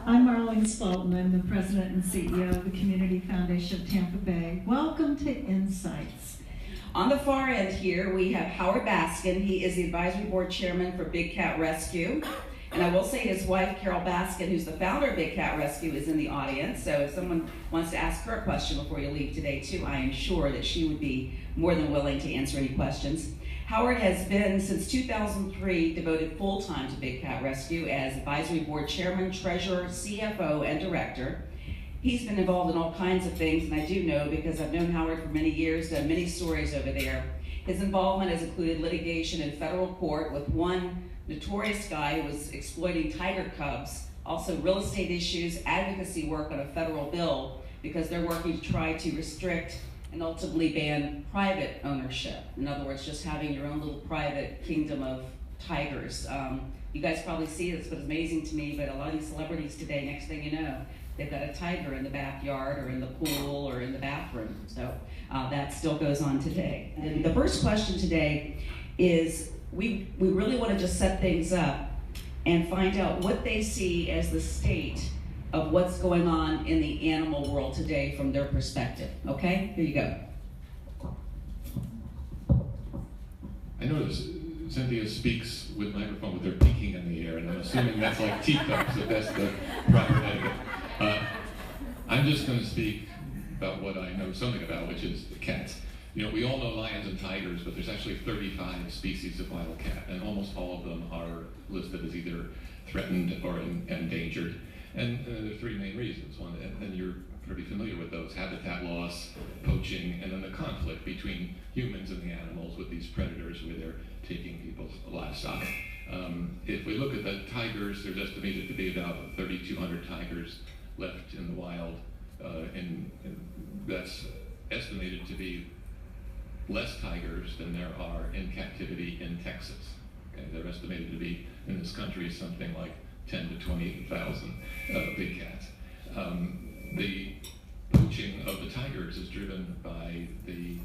I'm Marlene Spalton. I'm the president and CEO of the Community Foundation of Tampa Bay. Welcome to Insights. On the far end here, we have Howard Baskin. He is the advisory board chairman for Big Cat Rescue. And I will say his wife, Carol Baskin, who's the founder of Big Cat Rescue, is in the audience. So if someone wants to ask her a question before you leave today, too, I am sure that she would be more than willing to answer any questions. Howard has been, since 2003, devoted full-time to Big Cat Rescue as advisory board chairman, treasurer, CFO, and director. He's been involved in all kinds of things, and I do know because I've known Howard for many years, done many stories over there. His involvement has included litigation in federal court with one notorious guy who was exploiting tiger cubs, also real estate issues, advocacy work on a federal bill because they're working to try to restrict and ultimately ban private ownership. In other words, just having your own little private kingdom of tigers. You guys probably see this, but it's amazing to me, but a lot of these celebrities today, next thing you know, they've got a tiger in the backyard or in the pool or in the bathroom. So that still goes on today. And the first question today is, we really want to just set things up and find out what they see as the state of what's going on in the animal world today from their perspective. Okay, here you go. I notice Cynthia speaks with microphone with her peeking in the air, and I'm assuming that's like teacups, if that's the proper etiquette. I'm just going to speak about what I know something about, which is cats. You know, we all know lions and tigers, but there's actually 35 species of wild cat, and almost all of them are listed as either threatened or endangered. And there are three main reasons. One, and you're pretty familiar with those: habitat loss, poaching, and then the conflict between humans and the animals with these predators where they're taking people's livestock. If we look at the tigers, there's estimated to be about 3,200 tigers left in the wild, and that's estimated to be less tigers than there are in captivity in Texas. Okay? They're estimated to be in this country something like 10 to 20,000 big cats. The poaching of the tigers is driven by the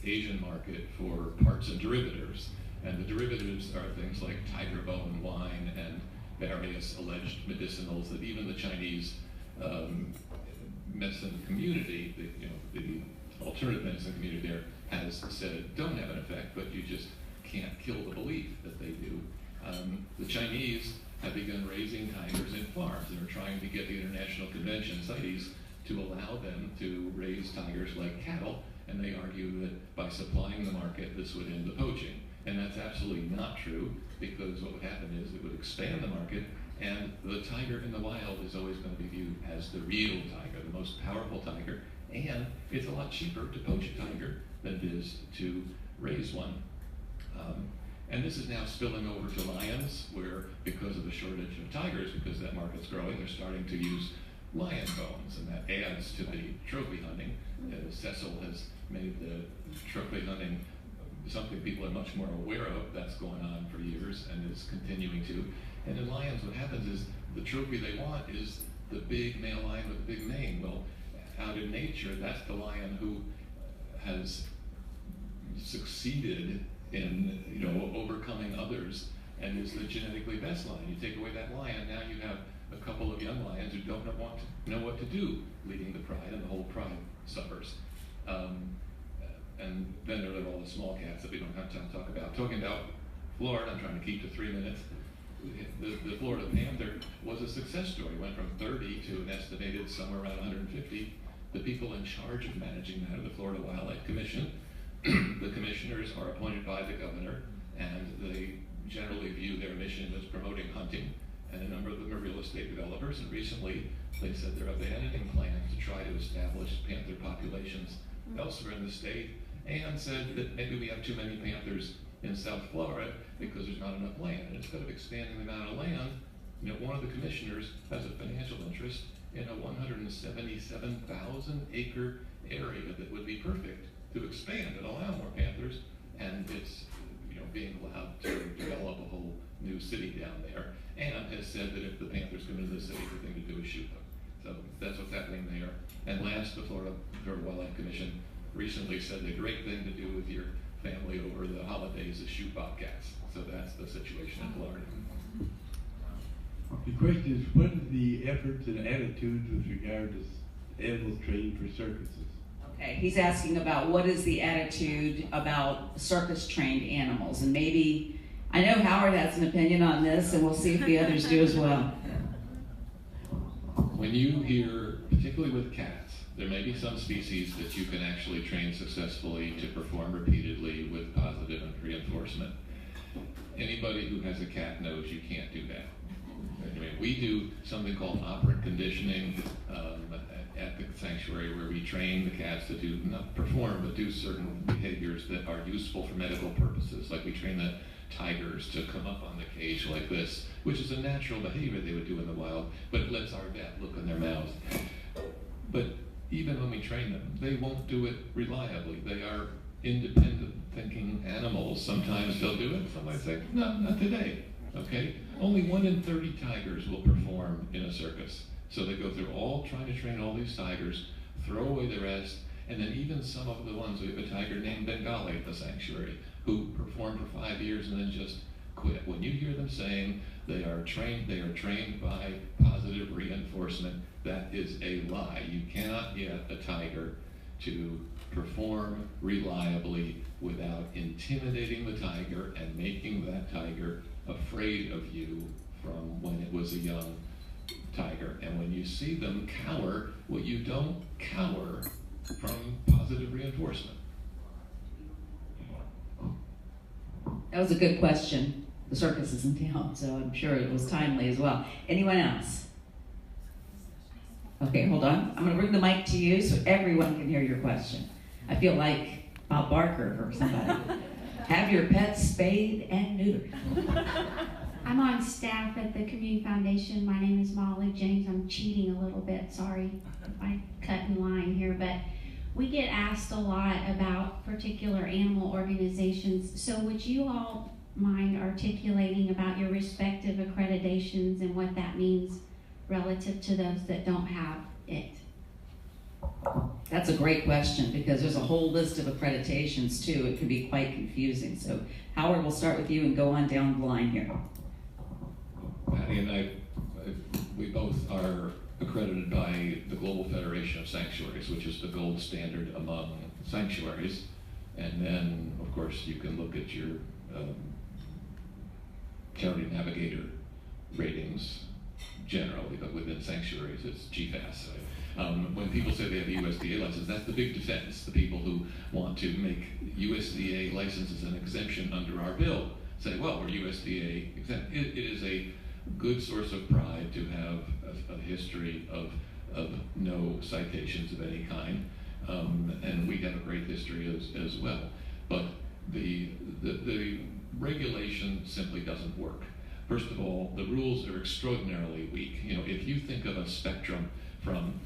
Asian market for parts and derivatives. And the derivatives are things like tiger bone wine and various alleged medicinals that even the Chinese medicine community, the alternative medicine community there, has said don't have an effect, but you just can't kill the belief that they do. The Chinese have begun raising tigers in farms. They're trying to get the International Convention CITES to allow them to raise tigers like cattle, and they argue that by supplying the market, this would end the poaching. And that's absolutely not true, because what would happen is it would expand the market, and the tiger in the wild is always going to be viewed as the real tiger, the most powerful tiger, and it's a lot cheaper to poach a tiger than it is to raise one. And this is now spilling over to lions, where because of the shortage of tigers, because that market's growing, they're starting to use lion bones, and that adds to the trophy hunting. Cecil has made the trophy hunting something people are much more aware of. That's going on for years and is continuing to. And in lions, what happens is the trophy they want is the big male lion with the big mane. Well, out in nature, that's the lion who has succeeded in overcoming others and is the genetically best lion. You take away that lion, now you have a couple of young lions who don't know what to do leading the pride, and the whole pride suffers. And then there are all the small cats that we don't have time to talk about. Talking about Florida, I'm trying to keep to 3 minutes. The Florida Panther was a success story. Went from 30 to an estimated somewhere around 150. The people in charge of managing that are the Florida Wildlife Commission. The commissioners are appointed by the governor, and they generally view their mission as promoting hunting, and a number of them are real estate developers, and recently they said they're abandoning plans to try to establish panther populations elsewhere in the state, and said that maybe we have too many panthers in South Florida because there's not enough land. And instead of expanding the amount of land, one of the commissioners has a financial interest in a 177,000 acre area that would be perfect to expand and allow more panthers, and it's being allowed to develop a whole new city down there, and has said that if the panthers come into the city, the thing to do is shoot them. So that's what's happening there. And last, the Florida Wildlife Commission recently said the great thing to do with your family over the holidays is shoot bobcats. So that's the situation in Florida. The question is, what are the efforts and attitudes with regard to animals trained for circuses? Okay, he's asking about what is the attitude about circus-trained animals, and maybe, I know Howard has an opinion on this, and we'll see if the others do as well. When you hear, particularly with cats, there may be some species that you can actually train successfully to perform repeatedly with positive reinforcement. Anybody who has a cat knows you can't do that. I mean, we do something called operant conditioning at the sanctuary, where we train the cats to do, not perform, but do certain behaviors that are useful for medical purposes. Like we train the tigers to come up on the cage like this, which is a natural behavior they would do in the wild, but it lets our vet look in their mouth. But even when we train them, they won't do it reliably. They are independent thinking animals. Sometimes they'll do it, sometimes say, no, not today, okay? Only 1 in 30 tigers will perform in a circus. So they go through trying to train all these tigers, throw away the rest, and then even some of the ones, we have a tiger named Bengali at the sanctuary, who performed for 5 years and then just quit. When you hear them saying they are trained by positive reinforcement, that is a lie. You cannot get a tiger to perform reliably without intimidating the tiger and making that tiger afraid of you from when it was a young tiger. And when you see them cower, well, you don't cower from positive reinforcement. That was a good question. The circus is in town, so I'm sure it was timely as well. Anyone else? Okay, hold on. I'm going to bring the mic to you so everyone can hear your question. I feel like Bob Barker or somebody. Have your pets spayed and neutered. I'm on staff at the Community Foundation. My name is Molly James. I'm cheating a little bit. Sorry if I cut in line here, but we get asked a lot about particular animal organizations. So would you all mind articulating about your respective accreditations and what that means relative to those that don't have it? That's a great question, because there's a whole list of accreditations too. It can be quite confusing. So Howard, we'll start with you and go on down the line here. Patty and I, we both are accredited by the Global Federation of Sanctuaries, which is the gold standard among sanctuaries. And then, of course, you can look at your Charity Navigator ratings generally, but within sanctuaries, it's GFAS. When people say they have a USDA license, that's the big defense. The people who want to make USDA licenses an exemption under our bill say, well, we're USDA exempt. It is a good source of pride to have a history of no citations of any kind, and we have a great history as well. But the regulation simply doesn't work. First of all, the rules are extraordinarily weak. You know, if you think of a spectrum from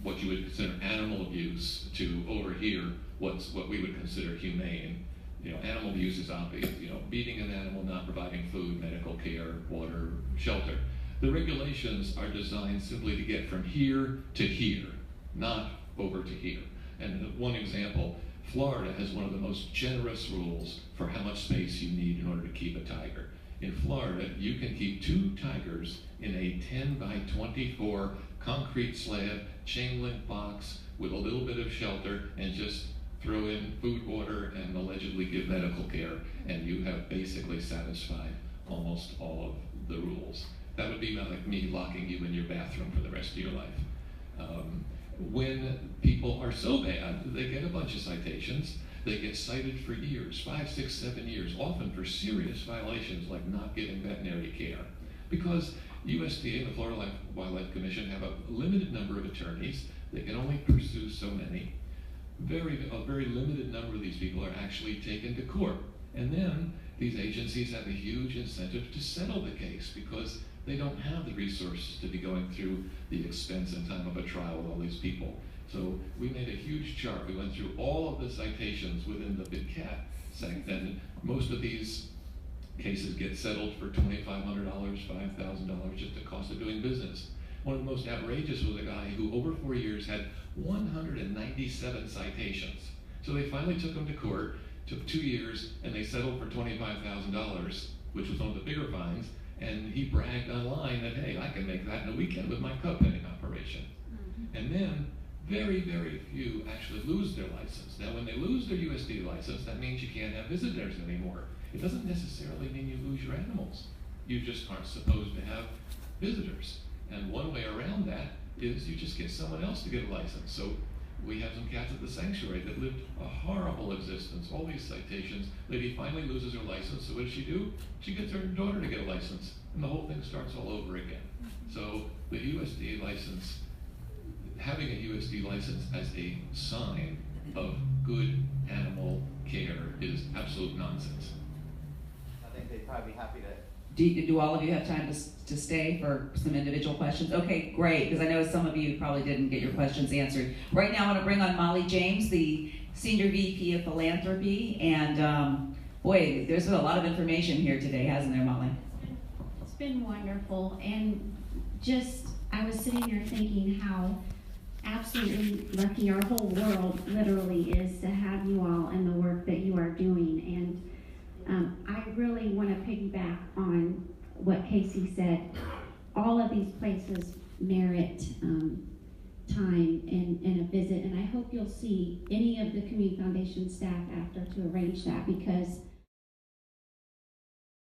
what you would consider animal abuse to over here, what we would consider humane. You know, animal abuse is obvious. You know, beating an animal, not providing food, medical care, water, shelter. The regulations are designed simply to get from here to here, not over to here. And one example, Florida has one of the most generous rules for how much space you need in order to keep a tiger. In Florida, you can keep 2 tigers in a 10 by 24 concrete slab, chain link box with a little bit of shelter, and just throw in food, water, and allegedly give medical care, and you have basically satisfied almost all of the rules. That would be like me locking you in your bathroom for the rest of your life. When people are so bad, they get a bunch of citations. They get cited for years, 5, 6, 7 years, often for serious violations like not giving veterinary care. Because USDA and the Florida Wildlife Commission have a limited number of attorneys. They can only pursue so many. A very limited number of these people are actually taken to court. And then these agencies have a huge incentive to settle the case because they don't have the resources to be going through the expense and time of a trial with all these people. So we made a huge chart. We went through all of the citations within the big cat segment, and most of these cases get settled for $2,500, $5,000, just the cost of doing business. One of the most outrageous was a guy who over 4 years had 197 citations. So they finally took him to court, took 2 years, and they settled for $25,000, which was one of the bigger fines. And he bragged online that, hey, I can make that in a weekend with my cup penning operation. And then very, very few actually lose their license. Now, when they lose their USD license, that means you can't have visitors anymore. It doesn't necessarily mean you lose your animals. You just aren't supposed to have visitors. And one way around that is you just get someone else to get a license. So we have some cats at the sanctuary that lived a horrible existence, all these citations. Lady finally loses her license, so what does she do? She gets her daughter to get a license, and the whole thing starts all over again. So the USD license, having a USD license as a sign of good animal care is absolute nonsense. I think they'd probably be happy to. Do all of you have time to stay for some individual questions? Okay, great, because I know some of you probably didn't get your questions answered. Right now I want to bring on Molly James, the Senior VP of Philanthropy, and boy, there's been a lot of information here today, hasn't there, Molly? It's been wonderful, and just, I was sitting there thinking how absolutely lucky our whole world literally is to have you all and the work that you are doing. And I really want to piggyback on what Casey said. All of these places merit time and a visit, and I hope you'll see any of the Community Foundation staff after to arrange that, because